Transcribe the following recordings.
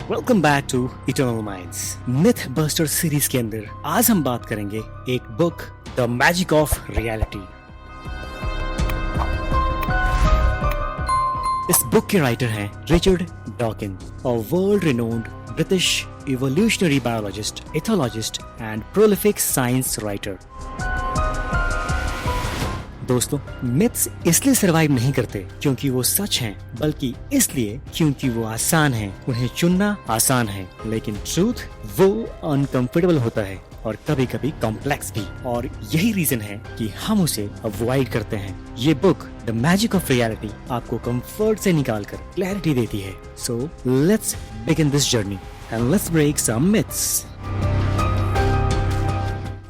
Welcome back to Eternal Minds. Myth buster series के अंदर आज हम बात करेंगे एक book the Magic of Reality. इस बुक के राइटर हैं Richard Dawkins, a world renowned British evolutionary biologist, ethologist and prolific science writer. दोस्तों, मिथ्स इसलिए सरवाइव नहीं करते क्योंकि वो सच हैं, बल्कि इसलिए क्योंकि वो आसान हैं, उन्हें चुनना आसान है। लेकिन ट्रूथ वो अनकंफर्टेबल होता है और कभी कभी कॉम्प्लेक्स भी, और यही रीजन है कि हम उसे अवॉइड करते हैं। ये book the Magic of Reality आपको कंफर्ट से निकालकर क्लैरिटी देती है। So let's begin this journey and let's break some myths.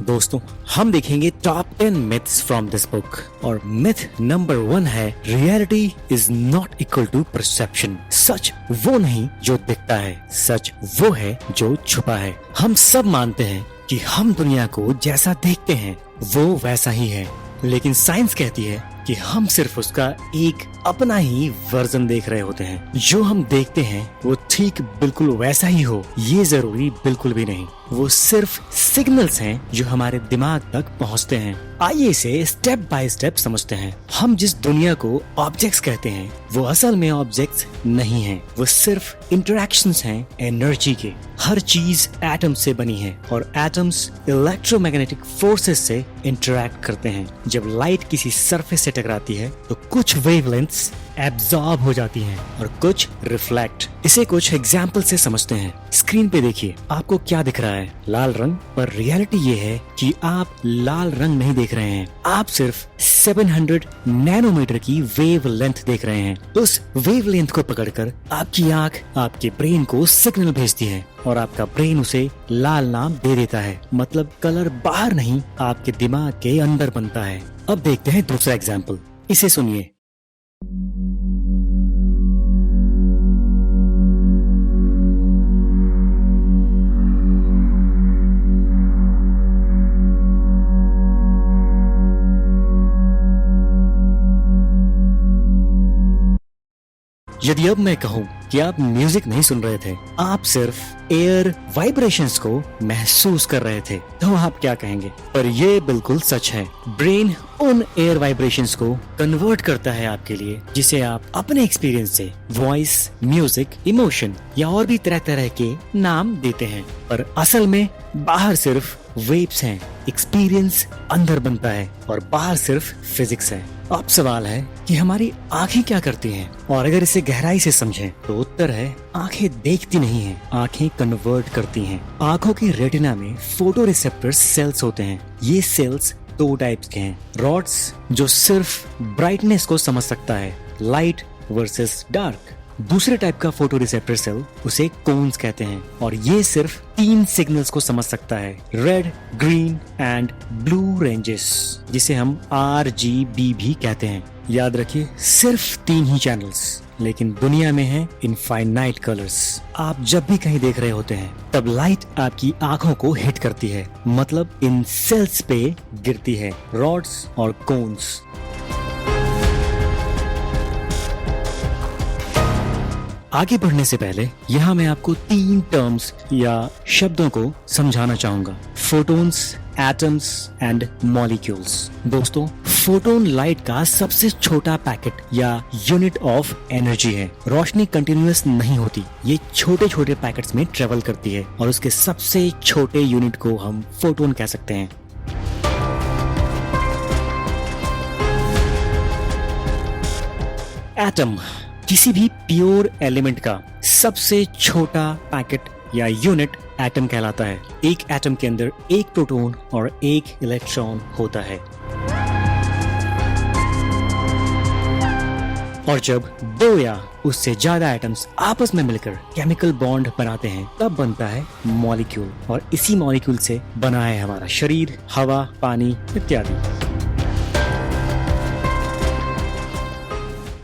दोस्तों, हम देखेंगे top 10 myths from this book, और मिथ नंबर 1 है reality is not equal to perception. सच वो नहीं जो दिखता है, सच वो है जो छुपा है। हम सब मानते हैं कि हम दुनिया को जैसा देखते हैं वो वैसा ही है, लेकिन साइंस कहती है कि हम सिर्फ उसका एक अपना ही वर्जन देख रहे होते हैं। जो हम देखते हैं वो ठीक बिल्कुल वैसा ही हो, ये जरूरी बिल्कुल भी नहीं। वो सिर्फ सिग्नल्स हैं जो हमारे दिमाग तक पहुंचते हैं। आइए इसे स्टेप बाय स्टेप समझते हैं। हम जिस दुनिया को ऑब्जेक्ट्स कहते हैं वो असल में ऑब्जेक्ट्स नहीं हैं, वो सिर्फ इंटरैक्शंस हैं एनर्जी के। हर चीज एटम से बनी है और एटम्स इलेक्ट्रोमैग्नेटिक फोर्सेस से इंटरैक्ट करते हैं। जब लाइट किसी सरफेस से टकराती है तो कुछ वेवलेंथ्स एब्जॉर्ब हो जाती हैं और कुछ रिफ्लेक्ट। इसे कुछ एग्जाम्पल से समझते हैं। स्क्रीन पे देखिए, आपको क्या दिख रहा है? लाल रंग। पर रियलिटी ये है कि आप लाल रंग नहीं देख रहे हैं, आप सिर्फ 700 नैनोमीटर की वेवलेंथ देख रहे हैं। उस वेवलेंथ को पकड़कर आपकी आंख आपके ब्रेन को सिग्नल भेजती है और आपका ब्रेन उसे लाल नाम दे देता है। मतलब कलर बाहर नहीं, आपके दिमाग के अंदर बनता है। अब देखते हैं दूसरा एग्जाम्पल, इसे सुनिए। यदि अब मैं कहूँ कि आप म्यूजिक नहीं सुन रहे थे, आप सिर्फ एयर वाइब्रेशंस को महसूस कर रहे थे, तो आप क्या कहेंगे? पर ये बिल्कुल सच है। ब्रेन उन एयर वाइब्रेशंस को कन्वर्ट करता है आपके लिए, जिसे आप अपने एक्सपीरियंस से वॉइस, म्यूजिक, इमोशन या और भी तरह तरह के नाम देते हैं। पर असल में बाहर सिर्फ वेव्स हैं, एक्सपीरियंस अंदर बनता है और बाहर सिर्फ फिजिक्स है। अब सवाल है कि हमारी आंखें क्या करती हैं? और अगर इसे गहराई से समझें तो उत्तर है आंखें देखती नहीं हैं, आंखें कन्वर्ट करती हैं। आंखों की रेटिना में फोटो रिसेप्टर सेल्स होते हैं। ये सेल्स दो टाइप्स के हैं। रॉड्स जो सिर्फ ब्राइटनेस को समझ सकता है, लाइट वर्सेस डार्क। दूसरे टाइप का फोटो रिसेप्टर सेल उसे कोन्स कहते हैं, और ये सिर्फ 3 सिग्नल्स को समझ सकता है, red, green and blue ranges, जिसे हम RGB भी कहते हैं। याद रखिए, सिर्फ 3 ही चैनल्स, लेकिन दुनिया में है इनफाइनाइट कलर्स। आप जब भी कहीं देख रहे होते हैं तब लाइट आपकी आंखों को हिट करती है, मतलब इन सेल्स पे गिरती है, रॉड्स और कोन्स। आगे बढ़ने से पहले यहाँ मैं आपको 3 टर्म्स या शब्दों को समझाना चाहूंगा, फोटोन्स, एटम्स एंड मॉलिक्यूल्स। दोस्तों, फोटोन लाइट का सबसे छोटा पैकेट या यूनिट ऑफ एनर्जी है। रोशनी कंटिन्यूअस नहीं होती, ये छोटे छोटे पैकेट्स में ट्रेवल करती है, और उसके सबसे छोटे यूनिट को हम फोटोन कह सकते हैं। एटम किसी भी प्योर एलिमेंट का सबसे छोटा पैकेट या यूनिट एटम कहलाता है। एक एटम के अंदर एक प्रोटॉन और एक इलेक्ट्रॉन होता है, और जब 2 या उससे ज्यादा एटम्स आपस में मिलकर केमिकल बॉन्ड बनाते हैं तब बनता है मॉलिक्यूल, और इसी मॉलिक्यूल से बना है हमारा शरीर, हवा, पानी इत्यादि।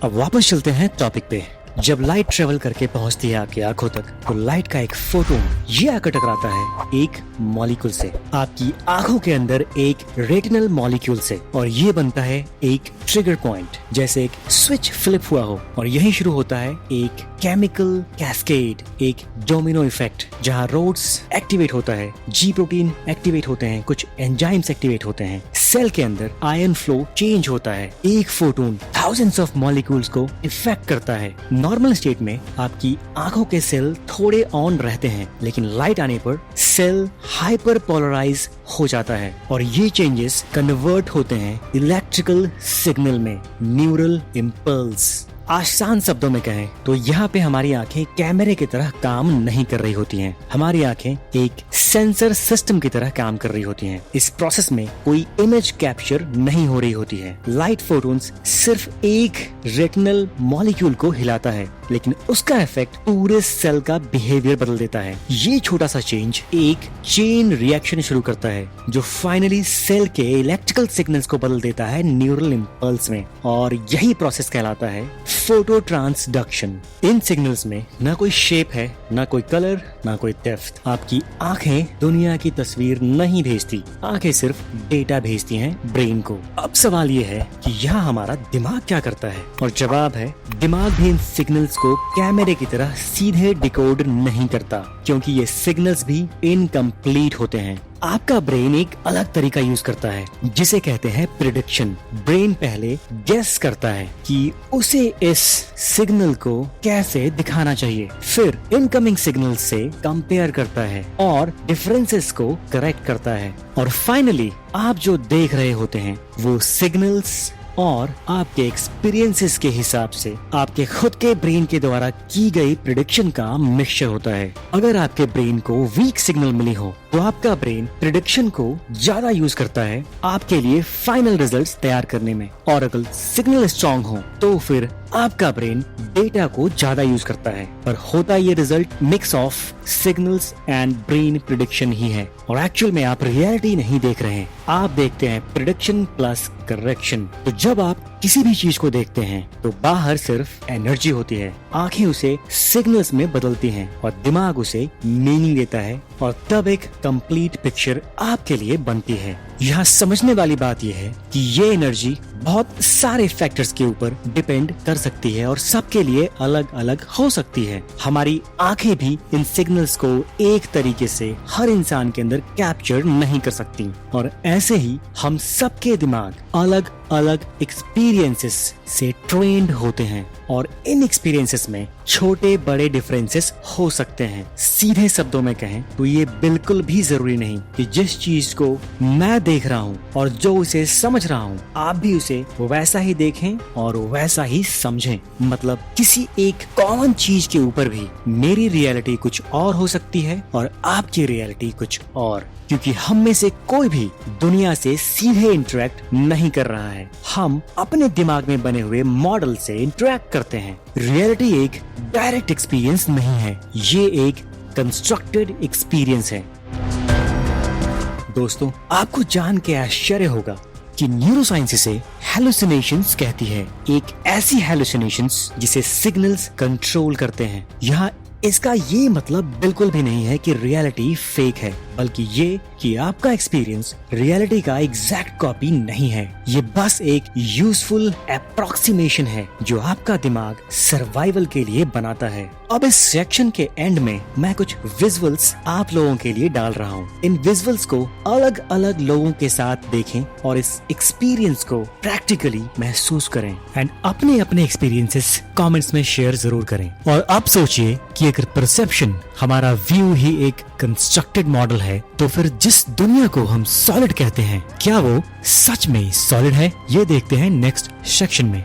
अब वापस चलते हैं टॉपिक पे। जब लाइट ट्रेवल करके पहुंचती है आपकी आंखों तक, तो लाइट का एक फोटोन ये आकर टकराता है एक मॉलिक्यूल से, आपकी आंखों के अंदर एक रेटिनल मॉलिक्यूल से, और ये बनता है एक ट्रिगर पॉइंट, जैसे एक स्विच फ्लिप हुआ हो, और यही शुरू होता है एक केमिकल कैस्केड, एक डोमिनो इफेक्ट, जहां रोड्स एक्टिवेट होता है, जी प्रोटीन एक्टिवेट होते हैं, कुछ एंजाइम्स एक्टिवेट होते हैं, सेल के अंदर आयन फ्लो चेंज होता है, एक फोटोन थाउजेंड्स ऑफ मॉलिक्यूल्स को इफेक्ट करता है। नॉर्मल स्टेट में आपकी आंखों के सेल थोड़े ऑन रहते हैं, लेकिन लाइट आने पर सेल हाइपर पोलराइज हो जाता है, और ये चेंजेस कन्वर्ट होते हैं इलेक्ट्रिकल सिग्नल में, न्यूरल इम्पल्स। आसान शब्दों में कहें तो यहाँ पे हमारी आंखें कैमरे की तरह काम नहीं कर रही होती हैं। हमारी आंखें एक सेंसर सिस्टम की तरह काम कर रही होती हैं। इस प्रोसेस में कोई इमेज कैप्चर नहीं हो रही होती है। लाइट फोटोन्स सिर्फ एक रेटिनल मॉलिक्यूल को हिलाता है, लेकिन उसका इफेक्ट पूरे सेल का बिहेवियर बदल देता है। ये छोटा सा चेंज एक चेन रिएक्शन शुरू करता है, जो फाइनली सेल के इलेक्ट्रिकल सिग्नल्स को बदल देता है न्यूरल इम्पल्स में, और यही प्रोसेस कहलाता है फोटो ट्रांसडक्शन। इन सिग्नल्स में न कोई शेप है, न कोई कलर, न कोई डेप्थ। आपकी आंखें दुनिया की तस्वीर नहीं भेजती, आंखें सिर्फ डेटा भेजती हैं ब्रेन को। अब सवाल ये है कि यहाँ हमारा दिमाग क्या करता है, और जवाब है दिमाग भी इन सिग्नल्स को कैमरे की तरह सीधे डिकोड नहीं करता, क्योंकि ये सिग्नल्स भी इनकम्प्लीट होते हैं। आपका ब्रेन एक अलग तरीका यूज करता है, जिसे कहते हैं प्रिडिक्शन। ब्रेन पहले गेस करता है कि उसे इस सिग्नल को कैसे दिखाना चाहिए, फिर इनकमिंग सिग्नल से कंपेयर करता है और डिफरेंसेस को करेक्ट करता है, और फाइनली आप जो देख रहे होते हैं वो सिग्नल्स और आपके एक्सपीरियंसेस के हिसाब से आपके खुद के ब्रेन के द्वारा की गई प्रिडिक्शन का मिक्सचर होता है। अगर आपके ब्रेन को वीक सिग्नल मिली हो, तो आपका ब्रेन प्रिडिक्शन को ज्यादा यूज करता है आपके लिए फाइनल रिजल्ट्स तैयार करने में, और अगर सिग्नल स्ट्रॉन्ग हो तो फिर आपका ब्रेन डेटा को ज्यादा यूज करता है। पर होता ये result mix of signals and brain prediction ही है, और एक्चुअल में आप रियलिटी नहीं देख रहे हैं, आप देखते हैं प्रिडिक्शन प्लस करेक्शन। तो जब आप किसी भी चीज को देखते हैं तो बाहर सिर्फ एनर्जी होती है, आंखें उसे सिग्नल्स में बदलती हैं और दिमाग उसे मीनिंग देता है, और तब एक कंप्लीट पिक्चर आपके लिए बनती है। यहाँ समझने वाली बात यह है कि ये एनर्जी बहुत सारे फैक्टर्स के ऊपर डिपेंड कर सकती है, और सबके लिए अलग अलग हो सकती है। हमारी आंखें भी इन सिग्नल्स को एक तरीके से हर इंसान के अंदर कैप्चर नहीं कर सकती, और ऐसे ही हम सबके दिमाग अलग अलग एक्सपीरियंसेस से ट्रेंड होते हैं, और इन एक्सपीरियंसेस में छोटे बड़े डिफरेंसेस हो सकते हैं। सीधे शब्दों में कहें तो ये बिल्कुल भी जरूरी नहीं कि जिस चीज को मैं देख रहा हूँ और जो उसे समझ रहा हूँ, आप भी उसे वैसा ही देखें और वैसा ही समझें। मतलब किसी एक कॉमन चीज के ऊपर भी मेरी रियलिटी कुछ और हो सकती है और आपकी रियलिटी कुछ और, क्योंकि हम में से कोई भी दुनिया से सीधे इंटरेक्ट नहीं कर रहा है। हम अपने दिमाग में बने हुए मॉडल से इंटरेक्ट करते हैं। रियलिटी एक डायरेक्ट एक्सपीरियंस नहीं है, ये एक कंस्ट्रक्टेड एक्सपीरियंस है। दोस्तों, आपको जान के आश्चर्य होगा कि न्यूरोसाइंस इसे हेलुसिनेशंस कहती है, एक ऐसी हेलुसिनेशंस जिसे सिग्नल्स कंट्रोल करते हैं। यहाँ इसका ये मतलब बिल्कुल भी नहीं है कि रियलिटी फेक है, बल्कि ये कि आपका एक्सपीरियंस रियलिटी का एग्जैक्ट कॉपी नहीं है। ये बस एक यूजफुल अप्रोक्सीमेशन है जो आपका दिमाग सर्वाइवल के लिए बनाता है। अब इस सेक्शन के एंड में मैं कुछ विजुअल्स आप लोगों के लिए डाल रहा हूँ। इन विजुअल्स को अलग अलग लोगों के साथ देखें और इस एक्सपीरियंस को प्रैक्टिकली महसूस करें, एंड अपने अपने एक्सपीरियंसेस कमेंट्स में शेयर जरूर करें। और अब सोचिए कि अगर परसेप्शन, हमारा व्यू ही एक कंस्ट्रक्टेड मॉडल है, तो फिर जिस दुनिया को हम सॉलिड कहते हैं, क्या वो सच में सॉलिड है? ये देखते हैं नेक्स्ट सेक्शन में।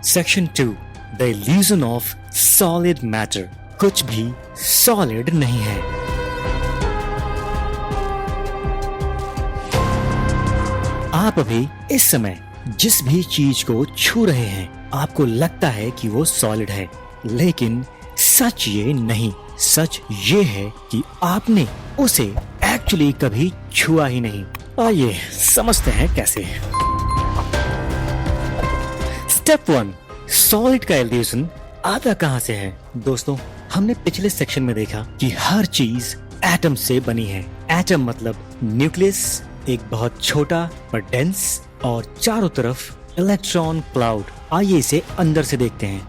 Section 2. The illusion of solid matter. कुछ भी सॉलिड नहीं है। आप अभी इस समय जिस भी चीज को छू रहे हैं आपको लगता है कि वो सॉलिड है, लेकिन सच ये नहीं। सच ये है कि आपने उसे एक्चुअली कभी छुआ ही नहीं। आइए समझते हैं कैसे। स्टेप 1, सॉलिड का इल्यूजन आता कहां से है? दोस्तों, हमने पिछले सेक्शन में देखा कि हर चीज एटम से बनी है। एटम मतलब न्यूक्लियस, एक बहुत छोटा पर डेंस और चारों तरफ इलेक्ट्रॉन क्लाउड। आइए इसे अंदर से देखते हैं।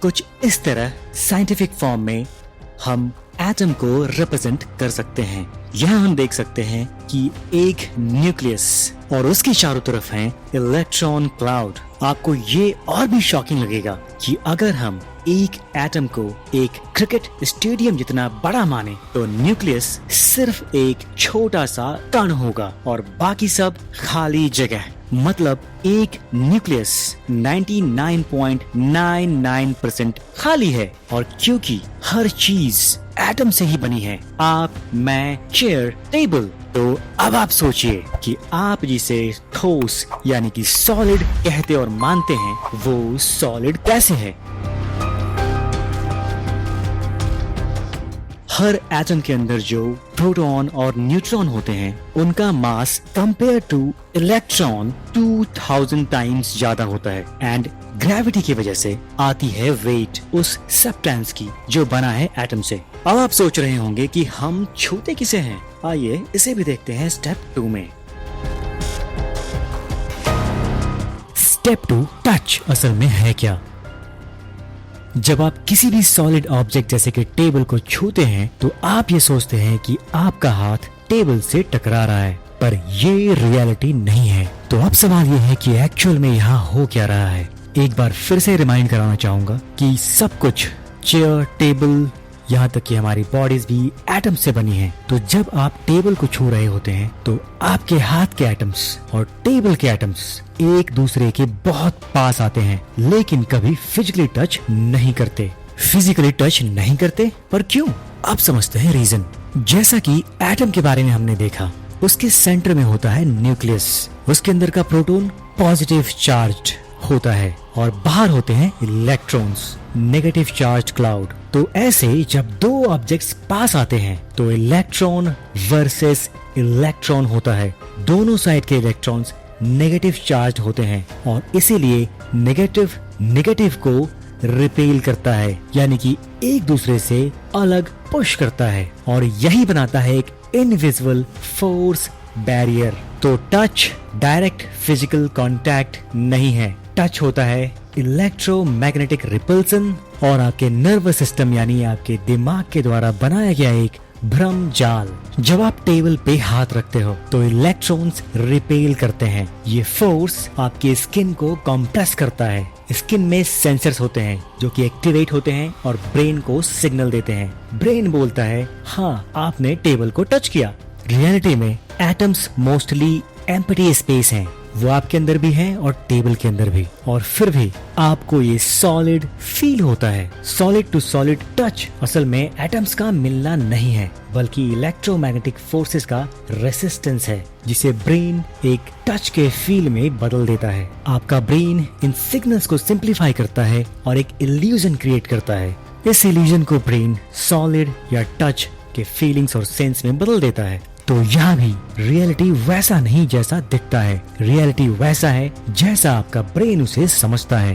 कुछ इस तरह साइंटिफिक फॉर्म में हम एटम को रिप्रेजेंट कर सकते हैं। यहाँ हम देख सकते हैं कि एक न्यूक्लियस और उसके चारों तरफ है इलेक्ट्रॉन क्लाउड। आपको ये और भी शॉकिंग लगेगा कि अगर हम एक एटम को एक क्रिकेट स्टेडियम जितना बड़ा माने तो न्यूक्लियस सिर्फ एक छोटा सा कण होगा और बाकी सब खाली जगह। मतलब एक न्यूक्लियस 99.99% खाली है। और क्योंकि हर चीज एटम से ही बनी है, आप, मैं, चेयर, टेबल, तो अब आप सोचिए कि आप जिसे ठोस यानी कि सॉलिड कहते और मानते हैं वो सॉलिड कैसे है। हर एटम के अंदर जो प्रोटॉन और न्यूट्रॉन होते हैं उनका मास कंपेयर टू इलेक्ट्रॉन 2000 टाइम्स ज्यादा होता है। एंड ग्रेविटी की वजह से आती है वेट उस सब्सटेंस की जो बना है एटम से। अब आप सोच रहे होंगे कि हम छूते किसे हैं। आइए इसे भी देखते हैं स्टेप 2 में। स्टेप 2, टच असल में है क्या? जब आप किसी भी सॉलिड ऑब्जेक्ट जैसे कि टेबल को छूते हैं तो आप ये सोचते हैं कि आपका हाथ टेबल से टकरा रहा है, पर ये रियलिटी नहीं है। तो अब सवाल ये है कि एक्चुअल में यहाँ हो क्या रहा है। एक बार फिर से रिमाइंड कराना चाहूंगा कि सब कुछ, चेयर, टेबल, यहाँ तक कि हमारी बॉडीज भी एटम से बनी है। तो जब आप टेबल को छू रहे होते हैं तो आपके हाथ के एटम्स और टेबल के एटम्स एक दूसरे के बहुत पास आते हैं, लेकिन कभी फिजिकली टच नहीं करते। फिजिकली टच नहीं करते, पर क्यों? अब समझते हैं रीजन। जैसा कि एटम के बारे में हमने देखा, उसके सेंटर में होता है न्यूक्लियस। उसके अंदर का प्रोटॉन पॉजिटिव चार्ज होता है और बाहर होते हैं इलेक्ट्रॉन्स, नेगेटिव चार्ज क्लाउड। तो ऐसे जब दो ऑब्जेक्ट्स पास आते हैं तो इलेक्ट्रॉन वर्सेस इलेक्ट्रॉन होता है। दोनों साइड के इलेक्ट्रॉन्स नेगेटिव चार्ज होते हैं और इसीलिए नेगेटिव को रिपेल करता है, यानी कि एक दूसरे से अलग पुश करता है और यही बनाता है एक इनविजिबल फोर्स बैरियर। तो टच डायरेक्ट फिजिकल कांटेक्ट नहीं है। टच होता है इलेक्ट्रोमैग्नेटिक रिपल्सन और आपके नर्वस सिस्टम यानी आपके दिमाग के द्वारा बनाया गया एक भ्रम जाल। जब आप टेबल पे हाथ रखते हो तो इलेक्ट्रॉन्स रिपेल करते हैं। ये फोर्स आपके स्किन को कंप्रेस करता है। स्किन में सेंसर्स होते हैं जो कि एक्टिवेट होते हैं और ब्रेन को सिग्नल देते हैं। ब्रेन बोलता है हाँ, आपने टेबल को टच किया। रियलिटी में एटम्स मोस्टली एम्प्टी स्पेस हैं, वो आपके अंदर भी हैं और टेबल के अंदर भी, और फिर भी आपको ये सॉलिड फील होता है। सॉलिड टू सॉलिड टच असल में एटम्स का मिलना नहीं है, बल्कि इलेक्ट्रोमैग्नेटिक फोर्सेस का रेसिस्टेंस है, जिसे ब्रेन एक टच के फील में बदल देता है। आपका ब्रेन इन सिग्नल्स को सिंप्लीफाई करता है और एक इल्यूजन क्रिएट करता है। इस इल्यूजन को ब्रेन सॉलिड या टच के फीलिंग्स और सेंस में बदल देता है। तो यहाँ भी रियलिटी वैसा नहीं जैसा दिखता है। रियलिटी वैसा है जैसा आपका ब्रेन उसे समझता है।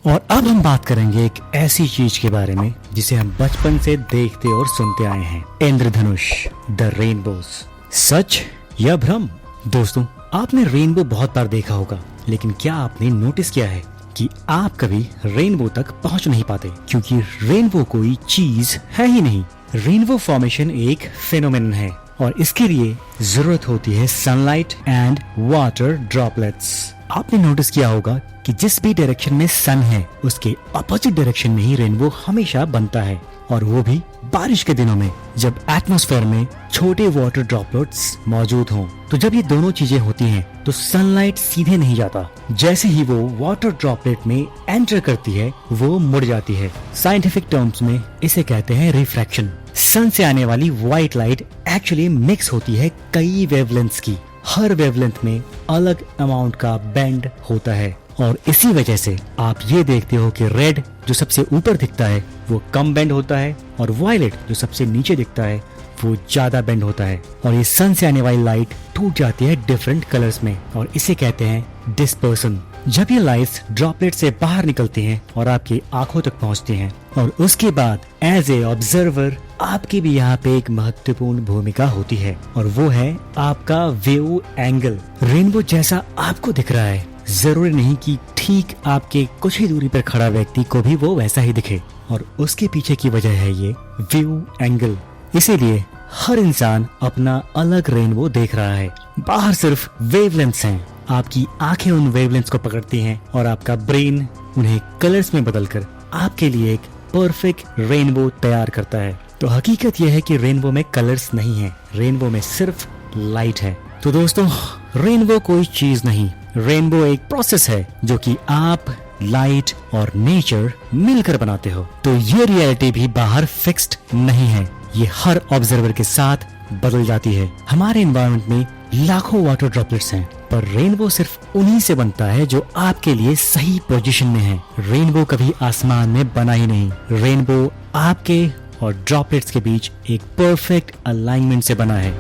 और अब हम बात करेंगे एक ऐसी चीज के बारे में जिसे हम बचपन से देखते और सुनते आए हैं, इंद्रधनुष, द रेनबोस। सच या भ्रम? दोस्तों, आपने रेनबो बहुत बार देखा होगा, लेकिन क्या आपने नोटिस किया है कि आप कभी रेनबो तक पहुंच नहीं पाते, क्योंकि रेनबो कोई चीज है ही नहीं। रेनबो फॉर्मेशन एक फेनोमेनन है और इसके लिए जरूरत होती है सनलाइट एंड वाटर ड्रॉपलेट्स। आपने नोटिस किया होगा कि जिस भी डायरेक्शन में सन है उसके अपोजिट डायरेक्शन में ही रेनबो हमेशा बनता है, और वो भी बारिश के दिनों में जब एटमॉस्फेयर में छोटे वाटर ड्रॉपलेट्स मौजूद हों। तो जब ये दोनों चीजें होती हैं तो सनलाइट सीधे नहीं जाता, जैसे ही वो वाटर ड्रॉपलेट में एंटर करती है वो मुड़ जाती है। साइंटिफिक टर्म्स में इसे कहते हैं रिफ्रैक्शन। सन से आने वाली व्हाइट लाइट एक्चुअली मिक्स होती है कई वेवलेंथ्स की। हर वेवलेंथ में अलग अमाउंट का बेंड होता है, और इसी वजह से आप ये देखते हो कि रेड जो सबसे ऊपर दिखता है वो कम बेंड होता है, और वायलेट जो सबसे नीचे दिखता है वो ज्यादा बेंड होता है। और ये सन से आने वाली लाइट टूट जाती है डिफरेंट कलर्स में, और इसे कहते हैं डिस्पर्सन। जब ये लाइट्स ड्रॉपलेट से बाहर निकलती हैं और आपकी आंखों तक पहुंचती हैं, और उसके बाद एज ए ऑब्जर्वर आपकी भी यहाँ पे एक महत्वपूर्ण भूमिका होती है, और वो है आपका व्यू एंगल। रेनबो जैसा आपको दिख रहा है जरूरी नहीं कि ठीक आपके कुछ ही दूरी पर खड़ा व्यक्ति को भी वो वैसा ही दिखे, और उसके पीछे की वजह है ये व्यू एंगल। इसीलिए हर इंसान अपना अलग रेनबो देख रहा है। बाहर सिर्फ वेवलेंथ्स हैं, आपकी आंखें उन वेवलेंथ्स को पकड़ती हैं और आपका ब्रेन उन्हें कलर्स में बदलकर आपके लिए एक परफेक्ट रेनबो तैयार करता है। तो हकीकत यह है कि रेनबो में कलर्स नहीं है, रेनबो में सिर्फ लाइट है। तो दोस्तों, रेनबो कोई चीज नहीं, रेनबो एक प्रोसेस है जो कि आप, लाइट और नेचर मिलकर बनाते हो। तो ये रियलिटी भी बाहर फिक्स्ड नहीं है, ये हर ऑब्जर्वर के साथ बदल जाती है। हमारे एनवायरनमेंट में लाखों वाटर ड्रॉपलेट्स हैं, पर रेनबो सिर्फ उन्हीं से बनता है जो आपके लिए सही पोजीशन में है। रेनबो कभी आसमान में बना ही नहीं, रेनबो आपके और ड्रॉपलेट्स के बीच एक परफेक्ट अलाइनमेंट से बना है।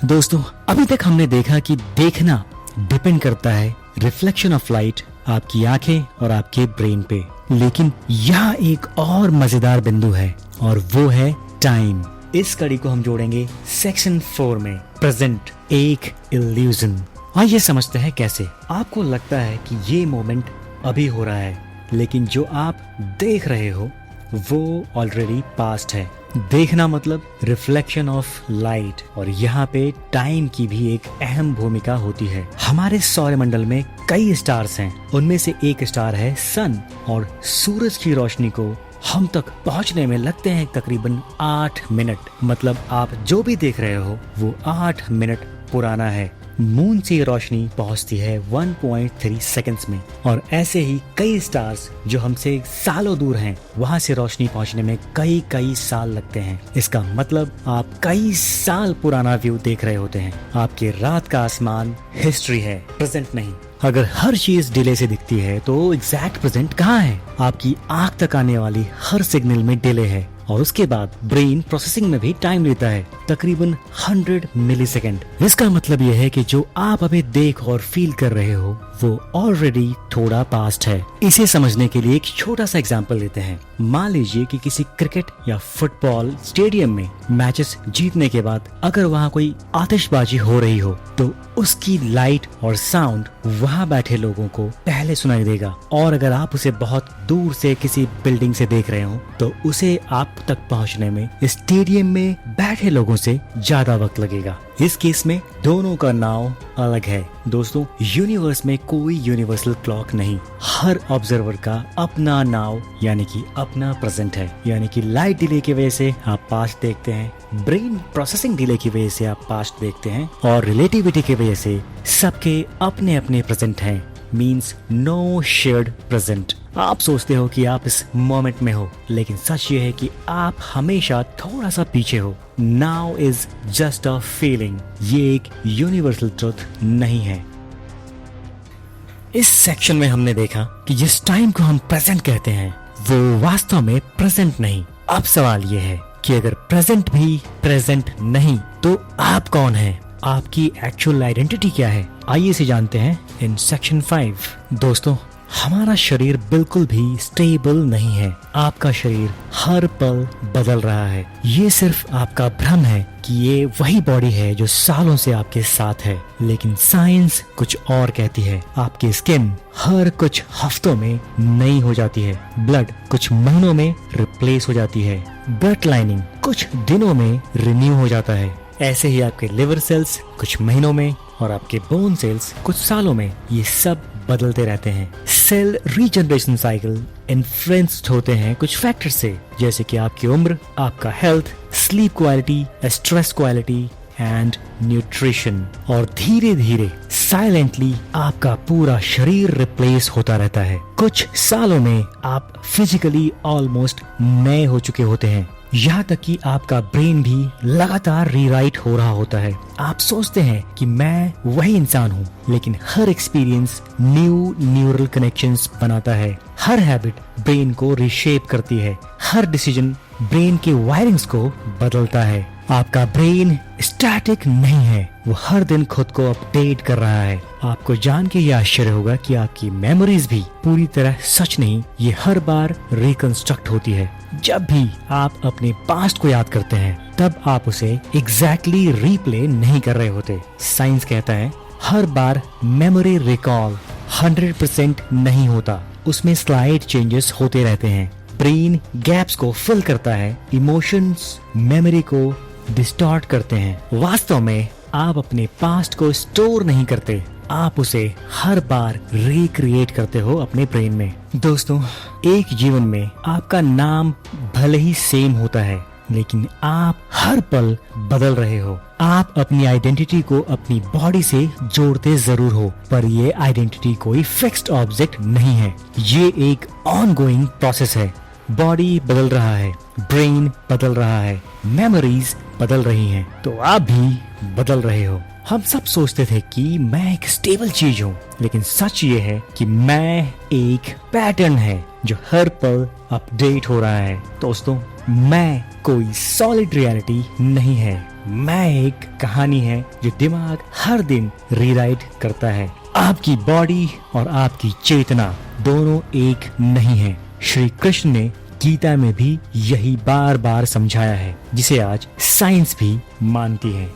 दोस्तों, अभी तक हमने देखा कि देखना डिपेंड करता है रिफ्लेक्शन ऑफ लाइट आपकी आंखें और आपके ब्रेन पे, लेकिन यहाँ एक और मजेदार बिंदु है, और वो है टाइम। इस कड़ी को हम जोड़ेंगे सेक्शन 4 में, प्रेजेंट एक इल्यूजन। आइए समझते हैं कैसे। आपको लगता है कि ये मोमेंट अभी हो रहा है, लेकिन जो आप देख रहे हो वो ऑलरेडी पास्ट है। देखना मतलब रिफ्लेक्शन ऑफ लाइट, और यहाँ पे टाइम की भी एक अहम भूमिका होती है। हमारे सौरमंडल में कई स्टार्स हैं, उनमें से एक स्टार है सन, और सूरज की रोशनी को हम तक पहुंचने में लगते हैं तकरीबन 8 मिनट। मतलब आप जो भी देख रहे हो वो 8 मिनट पुराना है। मून से रोशनी पहुंचती है 1.3 सेकंड्स में, और ऐसे ही कई स्टार्स जो हमसे सालों दूर हैं, वहां से रोशनी पहुंचने में कई साल लगते हैं। इसका मतलब आप कई साल पुराना व्यू देख रहे होते हैं। आपके रात का आसमान हिस्ट्री है, प्रेजेंट नहीं। अगर हर चीज डिले से दिखती है तो एग्जैक्ट प्रेजेंट कहाँ है? आपकी आंख तक आने वाली हर सिग्नल में डिले है, और उसके बाद ब्रेन प्रोसेसिंग में भी टाइम लेता है, तकरीबन 100 मिलीसेकंड। इसका मतलब यह है कि जो आप अभी देख और फील कर रहे हो वो ऑलरेडी थोड़ा पास्ट है। इसे समझने के लिए एक छोटा सा एग्जांपल लेते हैं। मान लीजिए कि किसी क्रिकेट या फुटबॉल स्टेडियम में मैचेस जीतने के बाद अगर वहाँ कोई आतिशबाजी हो रही हो तो उसकी लाइट और साउंड वहाँ बैठे लोगों को पहले सुनाई देगा, और अगर आप उसे बहुत दूर से किसी बिल्डिंग से देख रहे हो तो उसे आप तक पहुँचने में स्टेडियम में बैठे लोगों से ज्यादा वक्त लगेगा। इस केस में दोनों का नाव अलग है। दोस्तों, यूनिवर्स में कोई यूनिवर्सल क्लॉक नहीं, हर ऑब्जर्वर का अपना नाव यानी कि अपना प्रेजेंट है। यानी कि लाइट डिले की वजह से आप पास्ट देखते हैं, ब्रेन प्रोसेसिंग डिले की वजह से आप पास्ट देखते हैं, और रिलेटिविटी की वजह से सबके अपने अपने प्रेजेंट हैं। Means no shared present. आप सोचते हो कि आप इस मोमेंट में हो, लेकिन सच ये है कि आप हमेशा थोड़ा सा पीछे हो। Now is just a feeling, ये एक यूनिवर्सल ट्रुथ नहीं है। इस सेक्शन में हमने देखा कि जिस टाइम को हम प्रेजेंट कहते हैं वो वास्तव में प्रेजेंट नहीं। अब सवाल ये है कि अगर प्रेजेंट भी प्रेजेंट नहीं तो आप कौन हैं? आपकी एक्चुअल आइडेंटिटी क्या है? आइए इसे जानते हैं इन सेक्शन 5। दोस्तों, हमारा शरीर बिल्कुल भी स्टेबल नहीं है। आपका शरीर हर पल बदल रहा है। ये सिर्फ आपका भ्रम है कि ये वही बॉडी है जो सालों से आपके साथ है, लेकिन साइंस कुछ और कहती है। आपकी स्किन हर कुछ हफ्तों में नई हो जाती है, ब्लड कुछ महीनों में रिप्लेस हो जाती है, ब्लड लाइनिंग कुछ दिनों में रिन्यू हो जाता है, ऐसे ही आपके लिवर सेल्स कुछ महीनों में और आपके बोन सेल्स कुछ सालों में ये सब बदलते रहते हैं। सेल रीजनरेशन साइकिल इन्फ्लुएंस्ड होते हैं कुछ फैक्टर से, जैसे कि आपकी उम्र, आपका health, sleep quality, stress quality and nutrition. और धीरे धीरे साइलेंटली आपका पूरा शरीर रिप्लेस होता रहता है। कुछ सालों में आप फिजिकली ऑलमोस्ट नए हो चुके होते हैं, यहाँ तक कि आपका ब्रेन भी लगातार रीराइट हो रहा होता है। आप सोचते हैं कि मैं वही इंसान हूँ, लेकिन हर एक्सपीरियंस न्यू न्यूरल कनेक्शंस बनाता है। हर हैबिट ब्रेन को रिशेप करती है। हर डिसीजन ब्रेन के वायरिंग्स को बदलता है। आपका ब्रेन स्टैटिक नहीं है, वो हर दिन खुद को अपडेट कर रहा है। आपको जान के ये आश्चर्य होगा कि आपकी मेमोरीज भी पूरी तरह सच नहीं, ये हर बार रिकंस्ट्रक्ट होती है। जब भी आप अपने पास्ट को याद करते हैं, तब आप उसे एग्जैक्टली रीप्ले नहीं कर रहे होते। साइंस कहता है हर बार मेमोरी रिकॉल 100% नहीं होता, उसमें स्लाइड चेंजेस होते रहते हैं। ब्रेन गैप्स को फिल करता है, इमोशंस मेमोरी को डिस्टॉर्ट करते हैं। वास्तव में आप अपने पास्ट को स्टोर नहीं करते, आप उसे हर बार रिक्रिएट करते हो अपने ब्रेन में। दोस्तों, एक जीवन में आपका नाम भले ही सेम होता है, लेकिन आप हर पल बदल रहे हो। आप अपनी आइडेंटिटी को अपनी बॉडी से जोड़ते जरूर हो, पर ये आइडेंटिटी कोई फिक्स्ड ऑब्जेक्ट नहीं है, ये एक ऑनगोइंग प्रोसेस है। बॉडी बदल रहा है, ब्रेन बदल रहा है, मेमोरीज बदल रही हैं, तो आप भी बदल रहे हो। हम सब सोचते थे कि मैं एक स्टेबल चीज हूँ, लेकिन सच ये है कि मैं एक पैटर्न है जो हर पल अपडेट हो रहा है। दोस्तों, मैं कोई सॉलिड रियलिटी नहीं है, मैं एक कहानी है जो दिमाग हर दिन रीराइट करता है। आपकी बॉडी और आपकी चेतना दोनों एक नहीं है। श्री कृष्ण ने गीता में भी यही बार बार समझाया है, जिसे आज साइंस भी मानती है।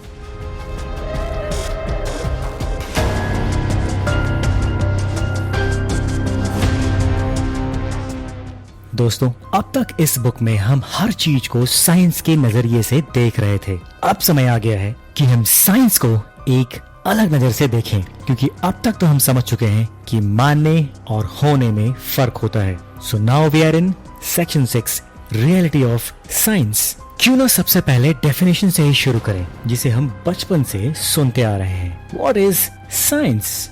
दोस्तों, अब तक इस बुक में हम हर चीज को साइंस के नजरिए से देख रहे थे। अब समय आ गया है कि हम साइंस को एक अलग नजर से देखें, क्योंकि अब तक तो हम समझ चुके हैं कि मानने और होने में फर्क होता है। So now we are in section 6, reality of science. क्यों ना सबसे पहले डेफिनेशन से ही शुरू करें, जिसे हम बचपन से सुनते आ रहे हैं। What is science?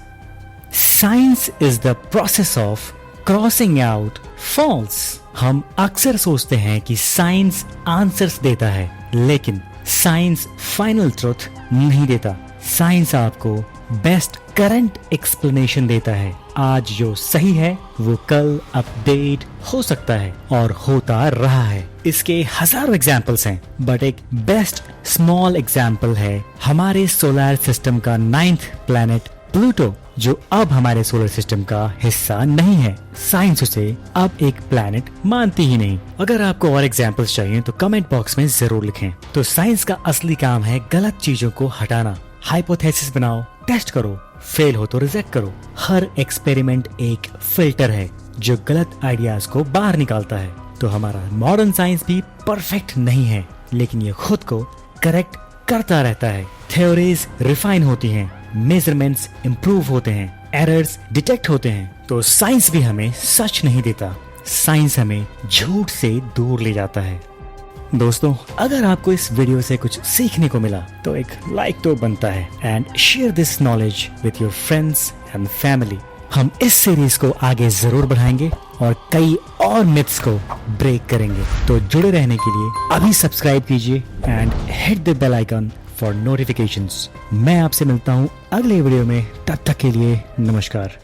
Science is the process of crossing out false. हम अक्सर सोचते हैं कि साइंस आंसर्स देता है, लेकिन साइंस फाइनल ट्रुथ नहीं देता। साइंस आपको बेस्ट करंट एक्सप्लेनेशन देता है। आज जो सही है वो कल अपडेट हो सकता है और होता रहा है। इसके हजारों एग्जाम्पल्स हैं, बट एक बेस्ट स्मॉल एग्जाम्पल है हमारे सोलर सिस्टम का 9th प्लैनेट प्लूटो, जो अब हमारे सोलर सिस्टम का हिस्सा नहीं है। साइंस उसे अब एक प्लैनेट मानती ही नहीं। अगर आपको और एग्जाम्पल्स चाहिए तो कमेंट बॉक्स में जरूर लिखें। तो साइंस का असली काम है गलत चीजों को हटाना। हाइपोथेसिस बनाओ, टेस्ट करो, फेल हो तो रिजेक्ट करो। हर एक्सपेरिमेंट एक फिल्टर है जो गलत आइडियाज को बाहर निकालता है। तो हमारा मॉडर्न साइंस भी परफेक्ट नहीं है, लेकिन ये खुद को करेक्ट करता रहता है। थ्योरीज रिफाइन होती हैं, मेजरमेंट्स इम्प्रूव होते हैं, एरर्स डिटेक्ट होते हैं। तो साइंस भी हमें सच नहीं देता, साइंस हमें झूठ से दूर ले जाता है। दोस्तों, अगर आपको इस वीडियो से कुछ सीखने को मिला तो एक लाइक तो बनता है, and share this knowledge with your friends and family. हम इस सीरीज को आगे जरूर बढ़ाएंगे और कई और मिथ्स को ब्रेक करेंगे। तो जुड़े रहने के लिए अभी सब्सक्राइब कीजिए and hit the bell icon for notifications. मैं आपसे मिलता हूँ अगले वीडियो में, तब तक के लिए नमस्कार।